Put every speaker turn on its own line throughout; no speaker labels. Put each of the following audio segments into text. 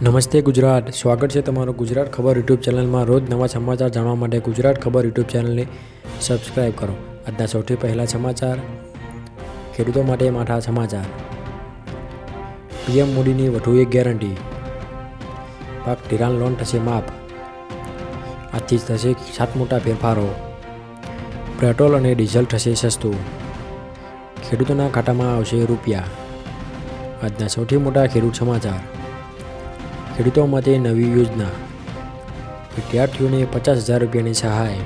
નમસ્તે ગુજરાત, સ્વાગત છે તમારું ગુજરાત ખબર યુટ્યુબ ચેનલમાં। રોજ નવા સમાચાર જાણવા માટે ગુજરાત ખબર યુટ્યુબ ચેનલને સબસ્ક્રાઈબ કરો। આજના સૌથી પહેલા સમાચાર, ખેડૂતો માટે માઠા સમાચાર। પીએમ મોદીની વધુ એક ગેરંટી, પાક ધિરાણ લોન થશે માફ। આજથી થશે 7 મોટા ફેરફારો। પેટ્રોલ અને ડીઝલ થશે સસ્તું, ખેડૂતોના ખાતામાં આવશે રૂપિયા। આજના સૌથી મોટા ખેડૂત સમાચાર, ખેડૂતો માટે નવી યોજના, વિદ્યાર્થીઓને 50,000 રૂપિયાની સહાય।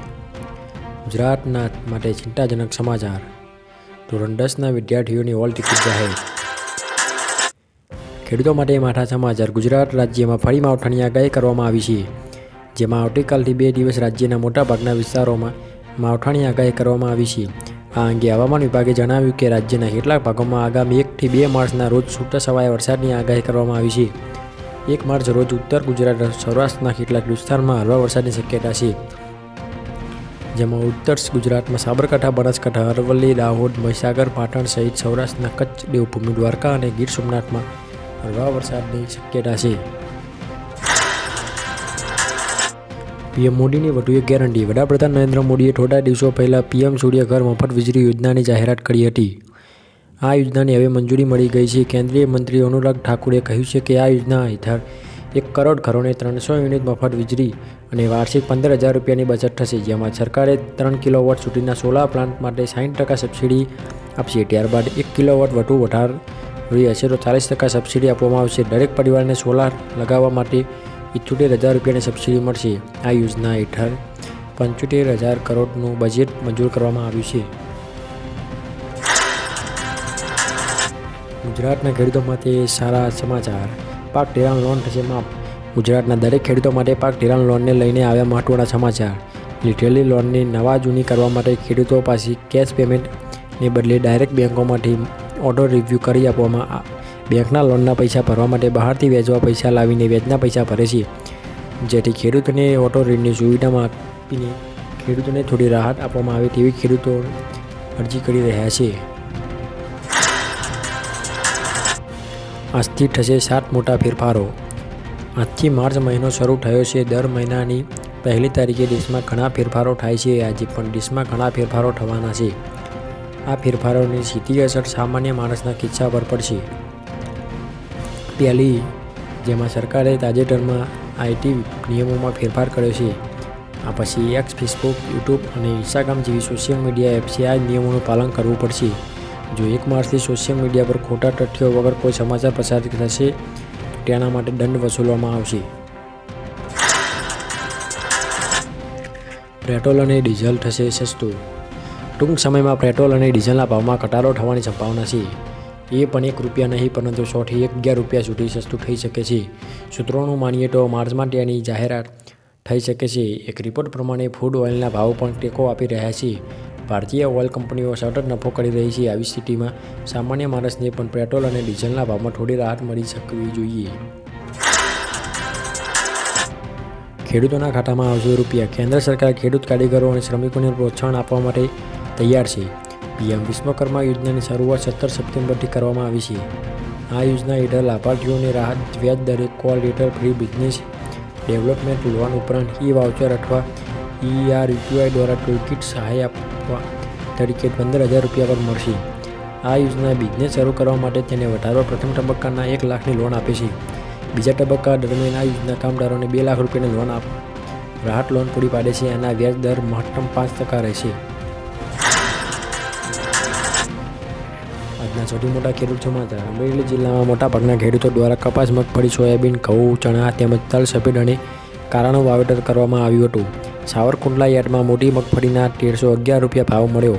ગુજરાતના માટે ચિંતાજનક સમાચાર, ધોરણ 10ના વિદ્યાર્થીઓની હોલ ટિકિટ જાહેર। ખેડૂતો માટે માઠા સમાચાર, ગુજરાત રાજ્યમાં ફરી માવઠાની આગાહી કરવામાં આવી છે, જેમાં આવતીકાલથી 2 દિવસ રાજ્યના મોટાભાગના વિસ્તારોમાં માવઠાની આગાહી કરવામાં આવી છે। આ અંગે હવામાન વિભાગે જણાવ્યું કે રાજ્યના કેટલાક ભાગોમાં આગામી 1 થી 2 માર્ચના રોજ છૂટાછવાયા વરસાદની આગાહી કરવામાં આવી છે। 1 માર્ચ રોજ ઉત્તર ગુજરાત સૌરાષ્ટ્રના કેટલાક વિસ્તારમાં હળવા વરસાદની શક્યતા છે, જેમાં ઉત્તર ગુજરાતમાં સાબરકાંઠા, બનાસકાંઠા, અરવલ્લી, દાહોદ, મહીસાગર, પાટણ સહિત સૌરાષ્ટ્રના કચ્છ, દેવભૂમિ, દ્વારકા અને ગીર સોમનાથમાં હળવા વરસાદની શક્યતા છે। પીએમ મોદીની વધુ એક ગેરંટી, વડાપ્રધાન નરેન્દ્ર મોદીએ થોડા દિવસો પહેલા પીએમ સૂર્ય ઘર મફત વીજળી યોજનાની જાહેરાત કરી હતી। આ યોજનાની હવે મંજૂરી મળી ગઈ છે। કેન્દ્રીય મંત્રી અનુરાગ ઠાકુરે કહ્યું છે કે આ યોજના હેઠળ 1 કરોડ ઘરોને 300 યુનિટ મફત વીજળી અને વાર્ષિક 15,000 રૂપિયાની બચત થશે, જેમાં સરકારે 3 કિલોવોટ સુધીના સોલાર પ્લાન્ટ માટે 60% સબસિડી આપશે। ત્યારબાદ 1 કિલોવોટ વધુ વધારવી હશે તો 40% સબસિડી આપવામાં આવશે। દરેક પરિવારને સોલાર લગાવવા માટે 78,000 રૂપિયાની સબસિડી મળશે। આ યોજના હેઠળ 75,000 કરોડનું બજેટ મંજૂર કરવામાં આવ્યું છે। ગુજરાતના ખેડૂતો માટે સારા સમાચાર, પાક ધિરાણ લોન થશે માફ। ગુજરાતના દરેક ખેડૂતો માટે પાક ધિરાણ લોનને લઈને આવ્યા મહત્વના સમાચાર। લીધેલી લોનને નવા જૂની કરવા માટે ખેડૂતો પાસે કેશ પેમેન્ટને બદલે ડાયરેક્ટ બેંકોમાંથી ઓટો રિવ્યૂ કરી આપવામાં। બેંકના લોનના પૈસા ભરવા માટે બહારથી વ્યાજવા પૈસા લાવીને વ્યાજના પૈસા ભરે છે, જેથી ખેડૂતોને ઓટો રિન્યૂની સુવિધામાં આપીને ખેડૂતોને થોડી રાહત આપવામાં આવે તેવી ખેડૂતો અરજી કરી રહ્યા છે। આજથી થશે 7 મોટા ફેરફારો। આજથી માર્ચ મહિનો શરૂ થયો છે। દર મહિનાની 1લી તારીખે દેશમાં ઘણા ફેરફારો થાય છે। આજે પણ દેશમાં ઘણા ફેરફારો થવાના છે। આ ફેરફારોની સીધી અસર સામાન્ય માણસના ખિસ્સા પર પડશે। પહેલી, જેમાં સરકારે તાજેતરમાં આઈટી નિયમોમાં ફેરફાર કર્યો છે। આ પછી એક્સ, ફેસબુક, યુટ્યુબ અને ઇન્સ્ટાગ્રામ જેવી સોશિયલ મીડિયા એપ્સે આ નિયમોનું પાલન કરવું પડશે। જો 1 માર્ચથી સોશિયલ મીડિયા પર ખોટા તથ્યો વગર કોઈ સમાચાર પ્રસારિત થશે તો તેના માટે દંડ વસૂલવામાં આવશે। પેટ્રોલ અને ડીઝલ થશે સસ્તું। ટૂંક સમયમાં પેટ્રોલ અને ડીઝલના ભાવમાં ઘટાડો થવાની સંભાવના છે। એ પણ 1 રૂપિયા નહીં, પરંતુ 100 થી 11 રૂપિયા સુધી સસ્તું થઈ શકે છે। સૂત્રોનું માનીએ તો માર્ચમાં તેની જાહેરાત થઈ શકે છે। એક રિપોર્ટ પ્રમાણે ફૂડ ઓઇલના ભાવ પણ ટેકો આપી રહ્યા છે। ભારતીય ઓઇલ કંપનીઓ સતત નફો કરી રહી છે। આવી સ્થિતિમાં સામાન્ય માણસને પણ પેટ્રોલ અને ડીઝલના ભાવમાં થોડી રાહત મળી શકવી જોઈએ। ખેડૂતોના ખાતામાં આવશે રૂપિયા, કેન્દ્ર સરકાર ખેડૂત, કારીગરો અને શ્રમિકોને પ્રોત્સાહન આપવા માટે તૈયાર છે। પીએમ વિશ્વકર્મા યોજનાની શરૂઆત 17 સપ્ટેમ્બરથી કરવામાં આવી છે। આ યોજના હેઠળ લાભાર્થીઓને રાહત વ્યાજ દરે call letter, free business development loan ઉપરાંત ઈ-વાઉચર અથવા ERUPI દ્વારા ટૂલકિટ સહાય આપવા તરીકે 15,000 રૂપિયા પર મળશે। આ યોજના બિઝનેસ શરૂ કરવા માટે તેને વધારવા પ્રથમ તબક્કાના 1 લાખની લોન આપે છે। બીજા તબક્કા દરમિયાન આ યોજના કામદારોને 2 લાખ રૂપિયાની લોન રાહત લોન પૂરી પાડે છે। આના વ્યાજ દર મહત્તમ 5% રહેશે। આજના સૌથી મોટા ખેડૂત સમાચાર, અમરેલી જિલ્લામાં મોટાભાગના ખેડૂતો દ્વારા કપાસ, મગફળી, સોયાબીન, ઘઉં, ચણા તેમજ તલ, સફેદ અને કારાનું વાવેતર કરવામાં આવ્યું હતું। સાવરકુંડલા યાર્ડમાં મોટી મગફળીના 1,311 રૂપિયા ભાવ મળ્યો।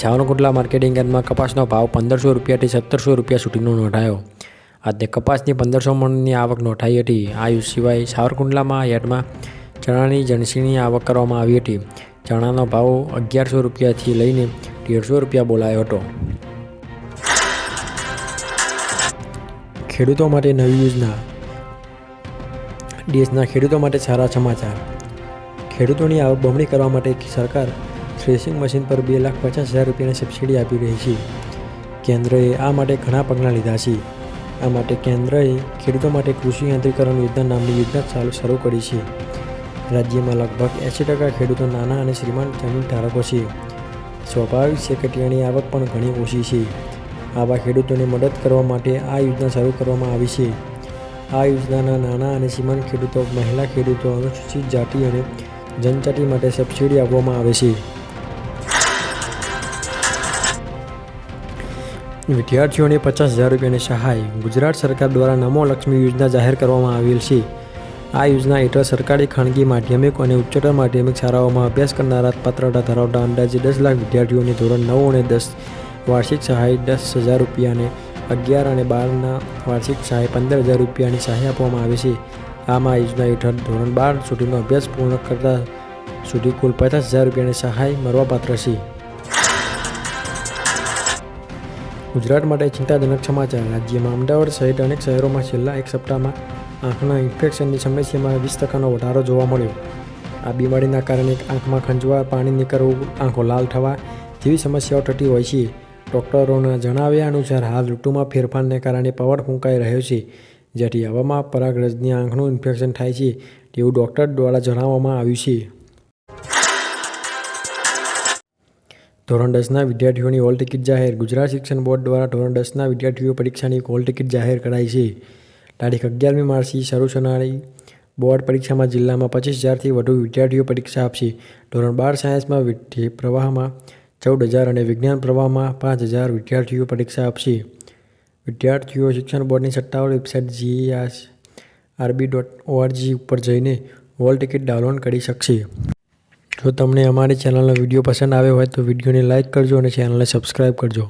સાવરકુંડલા માર્કેટિંગ યાર્ડમાં કપાસનો ભાવ 1,500 રૂપિયાથી 1,700 રૂપિયા સુધીનો નોંધાયો। આજે કપાસની 1,500 મણની આવક નોંધાઈ હતી। આ સિવાય સાવરકુંડલામાં યાર્ડમાં ચણાની જણસીની આવક કરવામાં આવી હતી। ચણાનો ભાવ 1,100 રૂપિયાથી લઈને 1,500 રૂપિયા બોલાયો હતો। ખેડૂતો માટે નવી યોજના, દેશના ખેડૂતો માટે સારા સમાચાર। ખેડૂતોની આવક બમણી કરવા માટે સરકાર થ્રેશિંગ મશીન પર 2,50,000 રૂપિયાની સબસિડી આપી રહી છે। કેન્દ્રએ આ માટે ઘણા પગલાં લીધા છે। આ માટે કેન્દ્રએ ખેડૂતો માટે કૃષિ યાંત્રીકરણ યોજના નામની યોજના શરૂ કરી છે. રાજ્યમાં લગભગ 80% ખેડૂતો નાના અને શ્રીમંત જમીન ધારકો છે. સ્વાભાવિક છે કે તેની આવક પણ ઘણી ઓછી છે. આવા ખેડૂતોને મદદ કરવા માટે આ યોજના શરૂ કરવામાં આવી છે. આ યોજનાના નાના અને શ્રીમંત ખેડૂતો, મહિલા ખેડૂતો, અનુસૂચિત જાતિ અને જનજાતિ માટે સબસિડી આપવામાં આવે છે. વિદ્યાર્થીઓને 50,000 રૂપિયાની સહાય. ગુજરાત સરકાર દ્વારા નમો લક્ષ્મી યોજના જાહેર કરવામાં આવેલ છે. આ યોજના હેઠળ સરકારી, ખાનગી માધ્યમિક અને ઉચ્ચતર માધ્યમિક શાળાઓમાં અભ્યાસ કરનારા પાત્રતા ધરાવતા અંદાજે 10 લાખ વિદ્યાર્થીઓને ધોરણ 9 અને 10 વાર્ષિક સહાય 10,000 રૂપિયા અને 11 અને 12ના વાર્ષિક સહાય 15,000 રૂપિયાની સહાય આપવામાં આવે છે. આમ આ યોજના હેઠળ ધોરણ 12 સુધીનો અભ્યાસ પૂર્ણ કરતા સુધી કુલ 50,000 રૂપિયાની સહાય મળવાપાત્ર છે. ગુજરાત માટે ચિંતાજનક સમાચાર. રાજ્યમાં અમદાવાદ સહિત અનેક શહેરોમાં છેલ્લા એક સપ્તાહમાં આંખના ઇન્ફેક્શનની સમસ્યામાં 20% વધારો જોવા મળ્યો. આ બીમારીના કારણે આંખમાં ખંજવાળ, પાણી નીકળવું, આંખો લાલ થવા જેવી સમસ્યાઓ થતી હોય છે. ડૉક્ટરોના જણાવ્યા અનુસાર હાલ ઋતુમાં ફેરફારને કારણે પવન ફૂંકાઈ રહ્યો છે, જેથી હવામાં પરાગરજની આંખનું ઇન્ફેક્શન થાય છે તેવું ડૉક્ટર દ્વારા જણાવવામાં આવ્યું છે. ધોરણ 10ના વિદ્યાર્થીઓની હોલ ટિકિટ જાહેર. ગુજરાત શિક્ષણ બોર્ડ દ્વારા ધોરણ 10ના વિદ્યાર્થીઓ પરીક્ષાની હોલ ટિકિટ જાહેર કરાઈ છે. તારીખ 11મી માર્ચથી શરૂ થનારી બોર્ડ પરીક્ષામાં જિલ્લામાં 25,000થી વધુ વિદ્યાર્થીઓ પરીક્ષા આપશે. ધોરણ 12 સાયન્સમાં પ્રવાહમાં 14,000 અને વિજ્ઞાન પ્રવાહમાં 5,000 વિદ્યાર્થીઓ પરીક્ષા આપશે. વિદ્યાર્થીઓ શિક્ષણ બોર્ડની સત્તાવાર વેબસાઇટ GSRB.org ઉપર જઈને હોલ ટિકિટ ડાઉનલોડ કરી શકશે. જો તમને અમારી ચેનલનો વિડીયો પસંદ આવ્યો હોય તો વિડીયોને લાઇક કરજો અને ચેનલને સબસ્ક્રાઈબ કરજો.